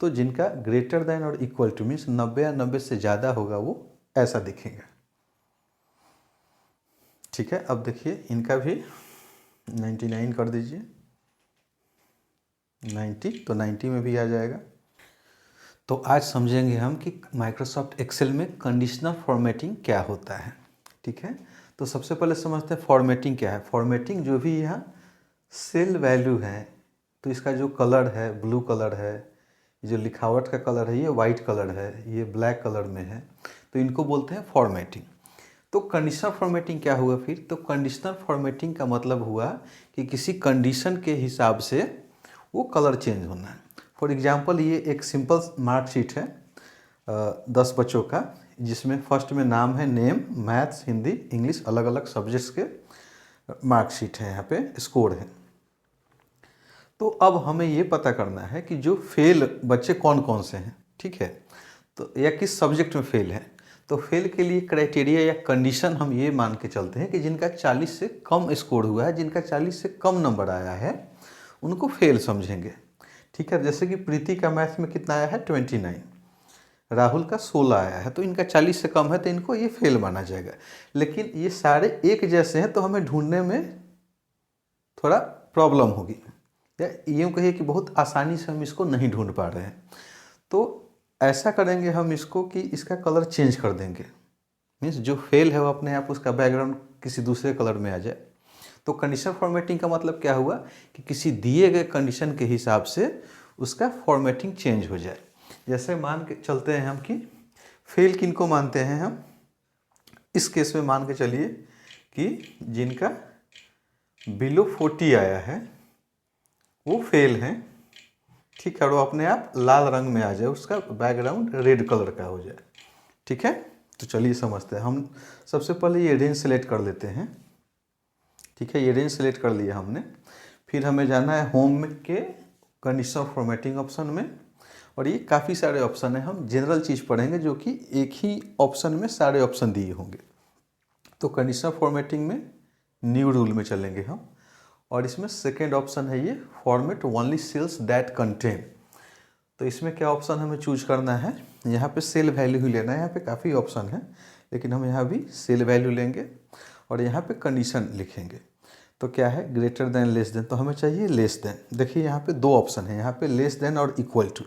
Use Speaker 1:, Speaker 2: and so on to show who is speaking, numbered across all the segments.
Speaker 1: तो जिनका greater than और इक्वल टू मीन्स 90 या 90 से ज़्यादा होगा वो ऐसा दिखेगा। ठीक है, अब देखिए इनका भी 99 कर दीजिए, 90 तो 90 में भी आ जाएगा। तो आज समझेंगे हम कि माइक्रोसॉफ्ट एक्सेल में कंडीशनल फॉर्मेटिंग क्या होता है। ठीक है, तो सबसे पहले समझते हैं फॉर्मेटिंग क्या है। फॉर्मेटिंग जो भी यहाँ सेल वैल्यू है, तो इसका जो कलर है ब्लू कलर है, जो लिखावट का कलर है ये वाइट कलर है, ये ब्लैक कलर में है, तो इनको बोलते हैं फॉर्मेटिंग। तो कंडीशनल फॉर्मेटिंग क्या हुआ फिर? तो कंडीशनल फॉर्मेटिंग का मतलब हुआ कि किसी कंडीशन के हिसाब से वो कलर चेंज होना है। फॉर एग्जांपल ये एक सिंपल मार्कशीट है 10 बच्चों का, जिसमें फर्स्ट में नाम है, नेम, मैथ्स, हिंदी, इंग्लिश, अलग अलग सब्जेक्ट्स के मार्कशीट है, यहाँ पे स्कोर है। तो अब हमें ये पता करना है कि जो फेल बच्चे कौन कौन से हैं। ठीक है, तो या किस सब्जेक्ट में फेल है। तो फेल के लिए क्राइटेरिया या कंडीशन हम ये मान के चलते हैं कि जिनका 40 से कम स्कोर हुआ है, जिनका 40 से कम नंबर आया है, उनको फेल समझेंगे। ठीक है, जैसे कि प्रीति का मैथ में कितना आया है 29, राहुल का 16 आया है, तो इनका 40 से कम है तो इनको ये फेल माना जाएगा। लेकिन ये सारे एक जैसे हैं तो हमें ढूंढने में थोड़ा प्रॉब्लम होगी, या यूँ कहिए कि बहुत आसानी से हम इसको नहीं ढूंढ पा रहे हैं। तो ऐसा करेंगे हम इसको कि इसका कलर चेंज कर देंगे, मीन्स जो फेल है वो अपने आप उसका बैकग्राउंड किसी दूसरे कलर में आ जाए। तो कंडीशनल फॉर्मेटिंग का मतलब क्या हुआ कि किसी दिए गए कंडीशन के हिसाब से उसका फॉर्मेटिंग चेंज हो जाए। जैसे मान के चलते हैं हम कि फेल किनको मानते हैं हम, इस केस में मान के चलिए कि जिनका बिलो 40 आया है वो फेल हैं। ठीक है, और वो अपने आप लाल रंग में आ जाए, उसका बैकग्राउंड रेड कलर का हो जाए। ठीक है, तो चलिए समझते हैं। हम सबसे पहले ये रेंज सेलेक्ट कर लेते हैं। ठीक है, ये रेंज सेलेक्ट कर लिया हमने। फिर हमें जाना है होम के कंडीशनल फॉर्मेटिंग ऑप्शन में, और ये काफ़ी सारे ऑप्शन हैं। हम जनरल चीज़ पढ़ेंगे जो कि एक ही ऑप्शन में सारे ऑप्शन दिए होंगे। तो कंडीशनल फॉर्मेटिंग में न्यू रूल में चलेंगे हम, और इसमें सेकेंड ऑप्शन है ये format only cells that contain. तो इसमें क्या ऑप्शन हमें चूज करना है, यहाँ पे सेल वैल्यू ही लेना है। यहाँ पे काफ़ी ऑप्शन है लेकिन हम यहाँ भी सेल वैल्यू लेंगे और यहाँ पे कंडीशन लिखेंगे। तो क्या है, ग्रेटर देन लेस देन, तो हमें चाहिए लेस देन। देखिए यहाँ पे दो ऑप्शन है, यहाँ पे लेस देन और इक्वल टू।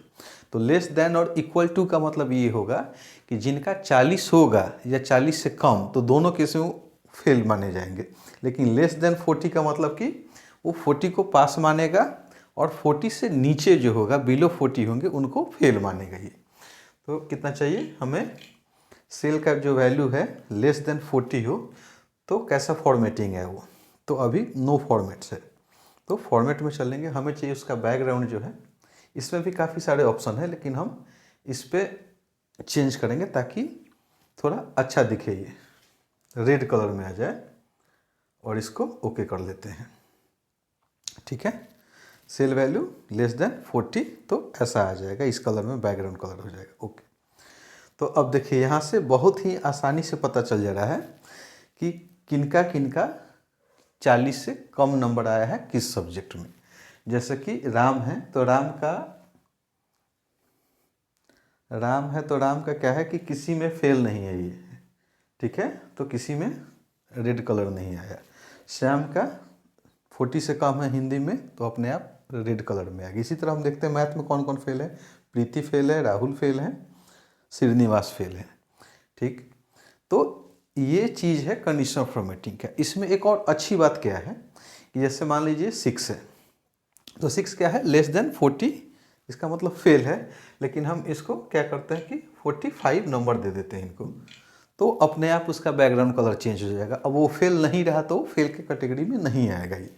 Speaker 1: तो लेस देन और इक्वल टू का मतलब ये होगा कि जिनका 40 होगा या 40 से कम, तो दोनों केस में फेल माने जाएंगे। लेकिन लेस देन 40 का मतलब कि वो 40 को पास मानेगा, और 40 से नीचे जो होगा, बिलो 40 होंगे, उनको फेल मानेगा ये। तो कितना चाहिए हमें, सेल का जो वैल्यू है लेस देन 40 हो, तो कैसा फॉर्मेटिंग है वो, तो अभी नो फॉर्मेट्स है। तो फॉर्मेट में चलेंगे, हमें चाहिए उसका बैकग्राउंड जो है, इसमें भी काफ़ी सारे ऑप्शन है लेकिन हम इस पर चेंज करेंगे ताकि थोड़ा अच्छा दिखे, ये रेड कलर में आ जाए, और इसको ओके कर लेते हैं। ठीक है, सेल वैल्यू लेस देन 40, तो ऐसा आ जाएगा, इस कलर में बैकग्राउंड कलर हो जाएगा। ओके, तो अब देखिए यहाँ से बहुत ही आसानी से पता चल जा रहा है कि किनका किनका 40 से कम नंबर आया है किस सब्जेक्ट में। जैसे कि राम है तो राम का क्या है कि किसी में फेल नहीं है ये। ठीक है, तो किसी में रेड कलर नहीं आया। श्याम का 40 से कम है हिंदी में, तो अपने आप रेड कलर में आ गई। इसी तरह हम देखते हैं मैथ में कौन कौन फेल है, प्रीति फेल है, राहुल फेल है, श्रीनिवास फेल है। ठीक, तो ये चीज़ है कंडीशनल फॉर्मेटिंग का। इसमें एक और अच्छी बात क्या है कि जैसे मान लीजिए 6 है, तो 6 क्या है, लेस देन 40, इसका मतलब फेल है। लेकिन हम इसको क्या करते हैं कि 45 नंबर दे देते हैं इनको, तो अपने आप उसका बैकग्राउंड कलर चेंज हो जाएगा। अब वो फेल नहीं रहा तो फेल के कैटेगरी में नहीं आएगा ये।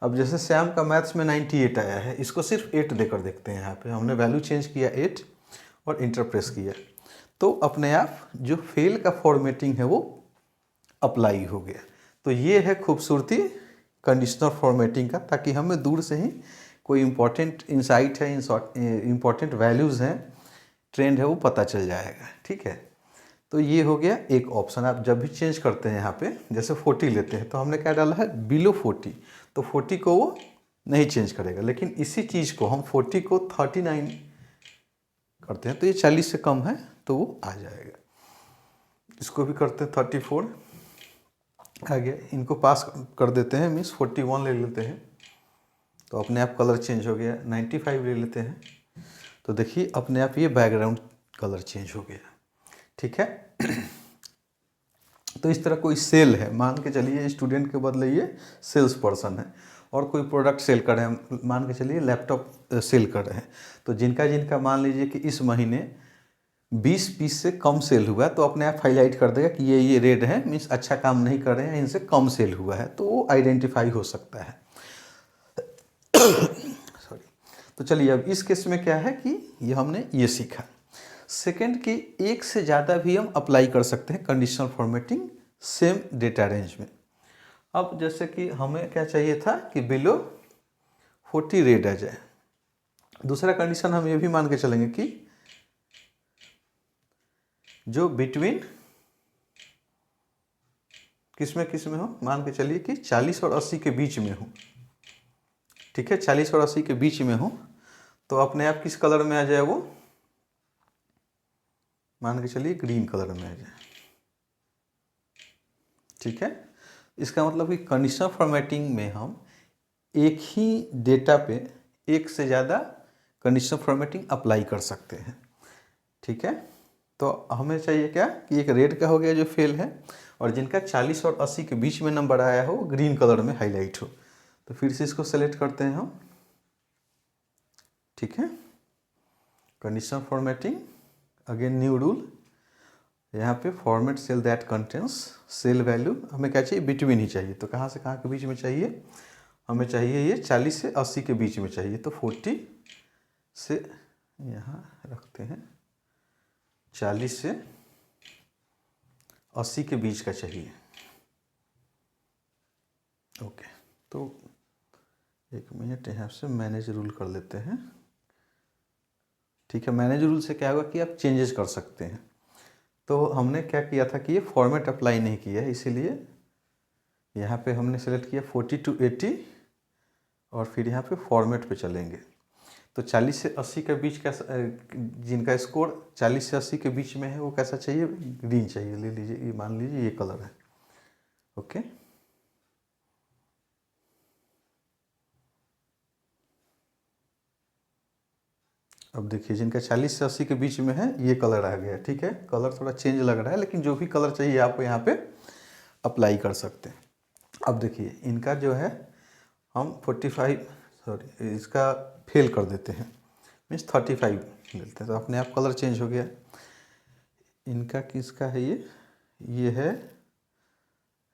Speaker 1: अब जैसे श्याम का मैथ्स में 98 आया है, इसको सिर्फ 8 देकर देखते हैं। यहाँ पे हमने वैल्यू चेंज किया 8 और इंटर प्रेस किया, तो अपने आप जो फेल का फॉर्मेटिंग है वो अप्लाई हो गया। तो ये है खूबसूरती कंडीशनल फॉर्मेटिंग का, ताकि हमें दूर से ही कोई इंपॉर्टेंट इंसाइट है, इंपॉर्टेंट वैल्यूज़ हैं, ट्रेंड है, वो पता चल जाएगा। ठीक है, तो ये हो गया एक ऑप्शन। आप जब भी चेंज करते हैं यहाँ पे, जैसे 40 लेते हैं तो हमने क्या डाला है, बिलो 40, तो 40 को वो नहीं चेंज करेगा। लेकिन इसी चीज़ को हम 40 को 39 करते हैं तो ये 40 से कम है तो वो आ जाएगा। इसको भी करते हैं 34 आ गया। इनको पास कर देते हैं, मीन्स 41 ले लेते हैं तो अपने आप कलर चेंज हो गया। 95 ले लेते हैं तो देखिए अपने आप ये बैकग्राउंड कलर चेंज हो गया। ठीक है। तो इस तरह कोई सेल है, मान के चलिए स्टूडेंट के बदले ये सेल्स पर्सन है, और कोई प्रोडक्ट सेल कर रहे हैं, मान के चलिए लैपटॉप सेल कर रहे हैं, तो जिनका जिनका मान लीजिए कि इस महीने 20 पीस से कम सेल हुआ तो अपने आप हाईलाइट कर देगा कि ये रेड है, मीन्स अच्छा काम नहीं कर रहे हैं, इनसे कम सेल हुआ है, तो वो आइडेंटिफाई हो सकता है। सॉरी। तो चलिए अब इस केस में क्या है कि ये हमने ये सीखा। सेकंड कि एक से ज़्यादा भी हम अप्लाई कर सकते हैं conditional formatting same data range में। अब जैसे कि हमें क्या चाहिए था कि बिलो 40 रेड आ जाए। दूसरा कंडीशन हम ये भी मान के चलेंगे कि जो बिटवीन किस में हो, मान के चलिए कि 40 और 80 के बीच में हो। ठीक है, 40 और 80 के बीच में हो तो अपने आप किस कलर में आ जाए, वो मान के चलिए ग्रीन कलर में आ जाए। ठीक है, इसका मतलब कि कंडीशनल फॉर्मेटिंग में हम एक ही डेटा पे एक से ज़्यादा कंडीशनल फॉर्मेटिंग अप्लाई कर सकते हैं। ठीक है, तो हमें चाहिए क्या कि एक रेड का हो गया जो फेल है, और जिनका 40 और 80 के बीच में नंबर आया हो ग्रीन कलर में हाईलाइट हो। तो फिर से इसको सेलेक्ट करते हैं हम। ठीक है, conditional formatting, again new rule, यहाँ पे format cell that contains cell value, हमें क्या चाहिए, बिटवीन ही चाहिए। तो कहाँ से कहाँ के बीच में चाहिए, हमें चाहिए ये 40 से 80 के बीच में चाहिए, तो 40 से यहाँ रखते हैं 40 से 80 के बीच का चाहिए। ओके, तो एक मिनट यहाँ से मैनेज रूल कर लेते हैं। ठीक है, मैनेज रूल से क्या होगा कि आप चेंजेस कर सकते हैं। तो हमने क्या किया था कि ये फॉर्मेट अप्लाई नहीं किया है, इसीलिए यहाँ पे हमने सेलेक्ट किया 40 to 80 और फिर यहाँ पे फॉर्मेट पे चलेंगे। तो 40 से 80 के बीच का जिनका स्कोर 40 से 80 के बीच में है वो कैसा चाहिए, ग्रीन चाहिए। ले लीजिए, ये मान लीजिए ये कलर है। ओके, अब देखिए जिनका 40 से 80 के बीच में है ये कलर आ गया। ठीक है, कलर थोड़ा चेंज लग रहा है, लेकिन जो भी कलर चाहिए आप यहाँ पे अप्लाई कर सकते हैं। अब देखिए इनका जो है हम 45 सॉरी इसका फेल कर देते हैं, मीन्स 35 लेते हैं, तो अपने आप कलर चेंज हो गया। इनका किसका है ये है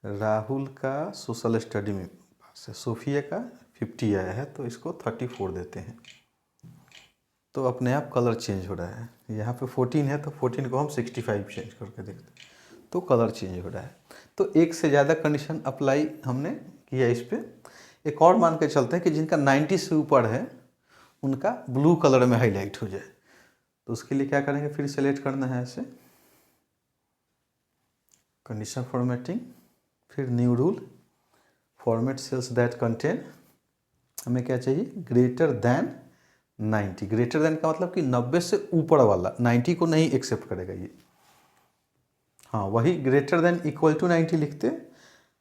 Speaker 1: राहुल का सोशल स्टडी में पास है, सोफिया का 50 आया है, तो इसको 34 देते हैं। तो अपने आप कलर चेंज हो रहा है। यहाँ पे 14 है तो 14 को हम 65 चेंज करके देखते हैं तो कलर चेंज हो रहा है। तो एक से ज़्यादा कंडीशन अप्लाई हमने किया इस पर। एक और मान के चलते हैं कि जिनका 90 से ऊपर है उनका ब्लू कलर में हाईलाइट हो जाए। तो उसके लिए क्या करेंगे, फिर सेलेक्ट करना है ऐसे कंडीशन फॉर्मेटिंग, फिर new rule, format cells that contain, हमें क्या चाहिए, ग्रेटर दैन 90। ग्रेटर देन का मतलब कि 90 से ऊपर वाला, 90 को नहीं एक्सेप्ट करेगा ये। हाँ, वही ग्रेटर देन इक्वल टू 90 लिखते,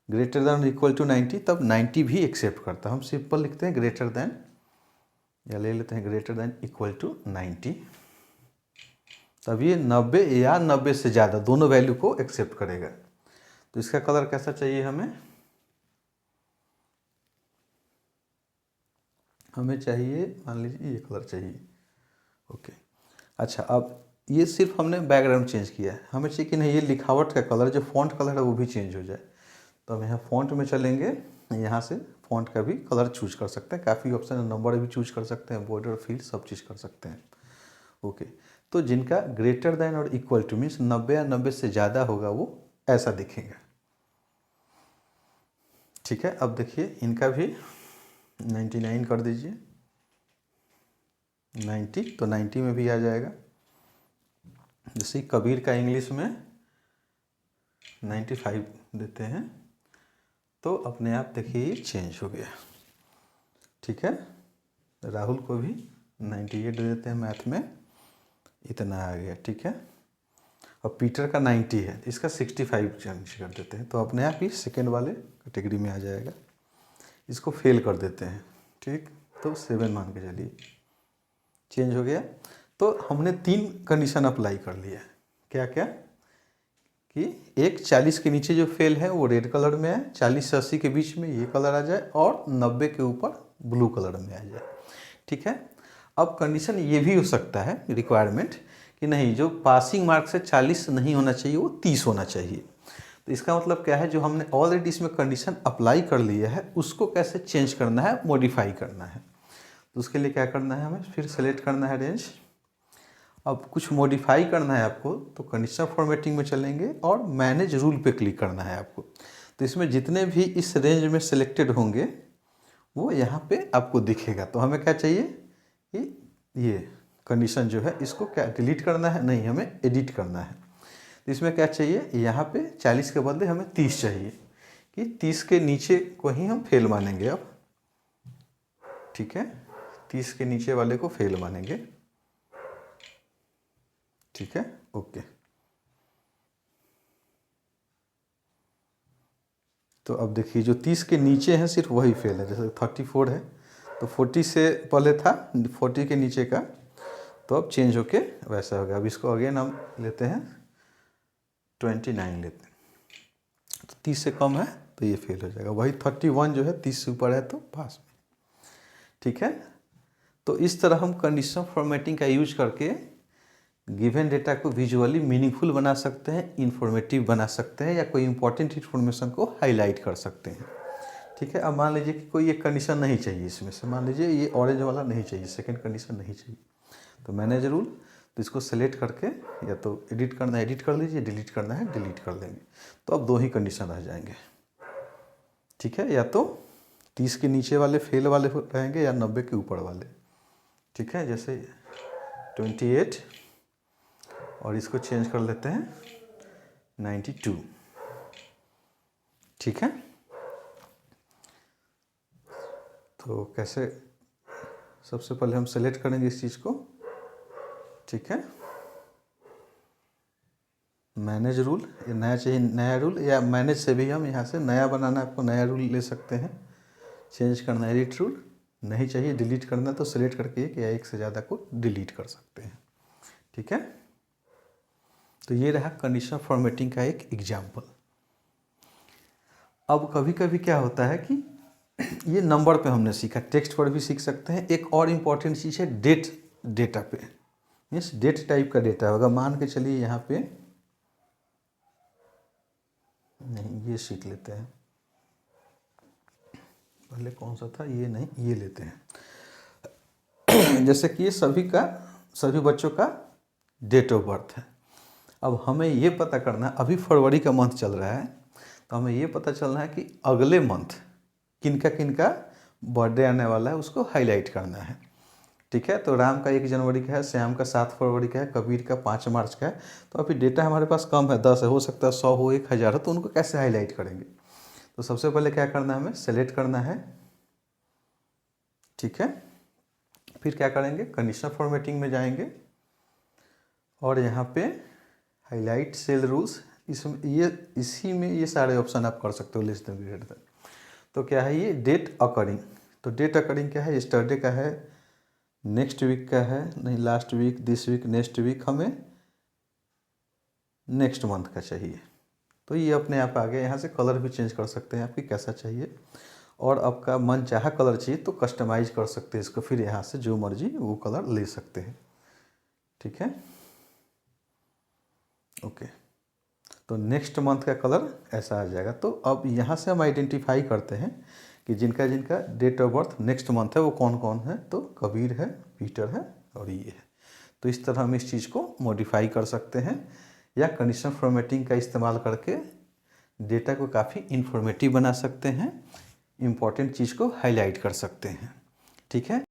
Speaker 1: ग्रेटर देन इक्वल टू 90, तब 90 भी एक्सेप्ट करता। हम सिंपल लिखते हैं ग्रेटर देन, या ले लेते हैं ग्रेटर देन इक्वल टू 90, तब ये 90 या 90 से ज़्यादा दोनों वैल्यू को एक्सेप्ट करेगा। तो इसका कलर कैसा चाहिए, हमें चाहिए, मान लीजिए ये कलर चाहिए। ओके, अच्छा, अब ये सिर्फ हमने बैकग्राउंड चेंज किया है, हमें चाहिए कि नहीं ये लिखावट का कलर, जो फॉन्ट कलर है वो भी चेंज हो जाए। तो हम यहाँ फॉन्ट में चलेंगे, यहाँ से फॉन्ट का भी कलर चूज कर सकते हैं, काफ़ी ऑप्शन है, नंबर भी चूज कर सकते हैं, बॉर्डर फील्ड सब चीज़ कर सकते हैं। ओके, तो जिनका ग्रेटर देन और इक्वल टू मीन्स 90 या 90 से ज़्यादा होगा वो ऐसा दिखेगा। ठीक है, अब देखिए इनका भी 99 कर दीजिए, 90, तो 90 में भी आ जाएगा। जैसे कबीर का इंग्लिश में 95 देते हैं तो अपने आप देखिए चेंज हो गया। ठीक है, राहुल को भी 98 दे देते हैं मैथ में, इतना आ गया, ठीक है। और पीटर का 90 है, इसका 65 चेंज कर देते हैं, तो अपने आप ही सेकेंड वाले कैटेगरी में आ जाएगा। इसको फेल कर देते हैं, ठीक, तो 7 मान के चलिए, चेंज हो गया। तो हमने 3 कंडीशन अप्लाई कर लिया। क्या क्या कि एक 40 के नीचे जो फेल है वो रेड कलर में है, 40 से 80 के बीच में ये कलर आ जाए, और 90 के ऊपर ब्लू कलर में आ जाए, ठीक है। अब कंडीशन ये भी हो सकता है रिक्वायरमेंट कि नहीं, जो पासिंग मार्क से 40 नहीं होना चाहिए, वो 30 होना चाहिए। तो इसका मतलब क्या है, जो हमने ऑलरेडी इसमें कंडीशन अप्लाई कर लिया है उसको कैसे चेंज करना है, मॉडिफाई करना है। तो उसके लिए क्या करना है, हमें फिर सेलेक्ट करना है रेंज। अब कुछ मॉडिफाई करना है आपको, तो कंडीशनल फॉर्मेटिंग में चलेंगे और मैनेज रूल पे क्लिक करना है आपको। तो इसमें जितने भी इस रेंज में सिलेक्टेड होंगे वो यहाँ पे आपको दिखेगा। तो हमें क्या चाहिए कि ये कंडीशन जो है इसको क्या डिलीट करना है, नहीं, हमें एडिट करना है। तो इसमें क्या चाहिए, यहाँ पे 40 के बदले हमें 30 चाहिए, कि 30 के नीचे को ही हम फेल मानेंगे अब, ठीक है। 30 के नीचे वाले को फेल मानेंगे, ठीक है, ओके। तो अब देखिए जो 30 के नीचे हैं सिर्फ वही फेल है। जैसे 34 है तो 40 से पहले था 40 के नीचे का, तो अब चेंज होके वैसा हो गया। अब इसको अगेन हम लेते हैं 29 लेते हैं, तो 30 से कम है तो ये फेल हो जाएगा। वही 31 जो है 30 से ऊपर है तो पास में, ठीक है। तो इस तरह हम कंडीशनल फॉर्मेटिंग का यूज करके गिवन डेटा को विजुअली मीनिंगफुल बना सकते हैं, इंफॉर्मेटिव बना सकते हैं, या कोई इंपॉर्टेंट इन्फॉर्मेशन को हाईलाइट कर सकते हैं, ठीक है। अब मान लीजिए कि कोई एक कंडीशन नहीं चाहिए इसमें से, मान लीजिए ये ऑरेंज वाला नहीं चाहिए, सेकंड कंडीशन नहीं चाहिए, तो मैनेज रूल, तो इसको सेलेक्ट करके या तो एडिट करना है एडिट कर लीजिए, डिलीट करना है डिलीट कर लेंगे। तो अब 2 ही कंडीशन रह जाएंगे, ठीक है। या तो 30 के नीचे वाले फेल वाले रहेंगे या 90 के ऊपर वाले, ठीक है। जैसे 28 और इसको चेंज कर लेते हैं 92, ठीक है। तो कैसे, सबसे पहले हम सेलेक्ट करेंगे इस चीज़ को, ठीक है। मैनेज रूल, ये नया चाहिए, नया रूल, या मैनेज से भी हम यहाँ से नया बनाना है आपको, नया रूल ले सकते हैं। चेंज करना है एडिट रूल, नहीं चाहिए डिलीट करना तो सेलेक्ट करके एक या एक से ज़्यादा को डिलीट कर सकते हैं, ठीक है। तो ये रहा कंडीशनल फॉर्मेटिंग का एक एग्जाम्पल। अब कभी कभी क्या होता है कि ये नंबर पे हमने सीखा, टेक्स्ट पर भी सीख सकते हैं। एक और इम्पॉर्टेंट चीज़ है डेट, डेटा पे, मीन्स डेट टाइप का डेटा होगा। मान के चलिए यहाँ पे, नहीं ये सीख लेते हैं, पहले कौन सा था, ये नहीं, ये लेते हैं। जैसे कि ये सभी बच्चों का डेट ऑफ बर्थ है। अब हमें ये पता करना है, अभी फरवरी का मंथ चल रहा है, तो हमें ये पता चलना है कि अगले मंथ किनका किनका बर्थडे आने वाला है, उसको हाईलाइट करना है, ठीक है। तो राम का 1 जनवरी का है, श्याम का 7 फरवरी का है, कबीर का 5 मार्च का है। तो अभी डेटा हमारे पास कम है, 10 है, हो सकता है 100 हो, 1000 हो, तो उनको कैसे हाईलाइट करेंगे। तो सबसे पहले क्या करना है, हमें सेलेक्ट करना है, ठीक है। फिर क्या करेंगे, कंडीशनल फॉर्मेटिंग में जाएंगे और यहाँ पे हाईलाइट सेल रूल्स, इसमें इसी में ये सारे ऑप्शन आप कर सकते हो, लेस देन ग्रेटर देन। तो क्या है ये, डेट अकरिंग। तो डेट अकरिंग क्या है, यस्टरडे का है, नेक्स्ट वीक का है, नहीं last week, this week, next week, हमें नेक्स्ट मंथ का चाहिए। तो ये अपने आप आ गया। यहाँ से कलर भी चेंज कर सकते हैं, आपकी कैसा चाहिए, और आपका मन चाहा कलर चाहिए तो कस्टमाइज कर सकते हैं इसको, फिर यहाँ से जो मर्जी वो कलर ले सकते हैं, ठीक है, ओके। तो नेक्स्ट मंथ का कलर ऐसा आ जाएगा। तो अब यहाँ से हम आइडेंटिफाई करते हैं कि जिनका जिनका date of birth next month है वो कौन कौन है। तो कबीर है, पीटर है और ये है। तो इस तरह हम इस चीज़ को मॉडिफाई कर सकते हैं, या कंडीशनल फॉर्मेटिंग का इस्तेमाल करके डेटा को काफ़ी इंफॉर्मेटिव बना सकते हैं, इम्पॉर्टेंट चीज़ को हाईलाइट कर सकते हैं, ठीक है।